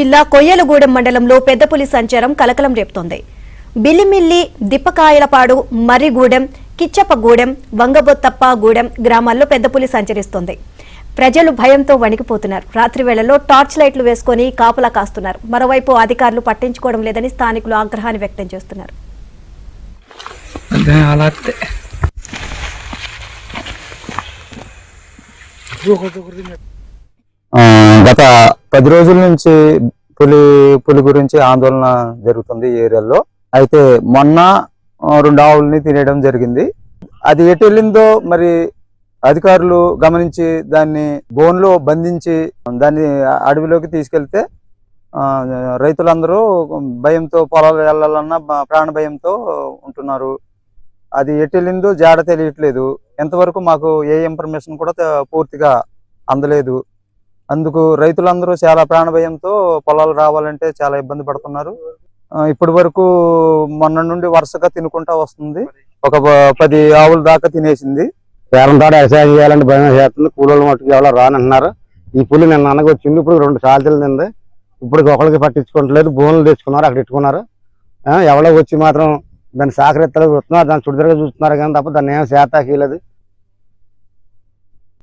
జిల్లా కొయ్యలగూడెం మండలంలో పెద్ద పులి సంచారం కలకలం రేపుతోంది. బిల్లిమిల్లి, దిప్పకాయలపాడు, మర్రిగూడెం, కిచ్చప్పగూడెం, వంగబొత్తప్పగూడెం గ్రామాల్లో పెద్ద పులి సంచరిస్తోంది. ప్రజలు భయంతో వణికిపోతున్నారు. రాత్రి వేళల్లో టార్చ్ లైట్లు వేసుకుని కాపలా కాస్తున్నారు. మరోవైపు అధికారులు పట్టించుకోవడం లేదని స్థానికులు ఆగ్రహాన్ని వ్యక్తం చేస్తున్నారు. గత 10 రోజుల నుంచి పులి గురించి ఆందోళన జరుగుతుంది ఈ ఏరియాలో. అయితే మొన్న 2 ఆవుల్ని తినేయడం జరిగింది. అది ఎటు వెళ్ళిందో మరి అధికారులు గమనించి దాన్ని బోన్లో బంధించి దాన్ని అడవిలోకి తీసుకెళ్తే రైతులందరూ భయంతో పొలాలు వెళ్ళాలన్నా ప్రాణ భయంతో ఉంటున్నారు. అది ఎటు వెళ్ళిందో జాడ తెలియట్లేదు. ఎంతవరకు మాకు ఏ ఇన్ఫర్మేషన్ కూడా పూర్తిగా అందలేదు. అందుకు రైతులందరూ చాలా ప్రాణ భయంతో పొలాలు రావాలంటే చాలా ఇబ్బంది పడుతున్నారు. ఇప్పటి వరకు మొన్న నుండి వరుసగా తినుకుంటా వస్తుంది. ఒక 10 ఆవుల దాకా తినేసింది. పేరంతాడు వ్యవసాయం చేయాలంటే భయం చేస్తుంది. కూలీల మట్టుకు ఎవరో రానంటున్నారు. ఈ పులి నిన్న అనగొచ్చింది. ఇప్పుడు 2 సార్లు తింది. ఇప్పుడు ఒకరికి పట్టించుకోవట్లేదు. బోన్లు తెచ్చుకున్నారు, అక్కడ ఇట్టుకున్నారు. ఎవరో వచ్చి మాత్రం దాన్ని సాకరెత్తలు చూస్తున్నారు, దాన్ని చుడిదరగా చూస్తున్నారు కానీ తప్ప దాన్ని ఏం శాతాకీయలేదు.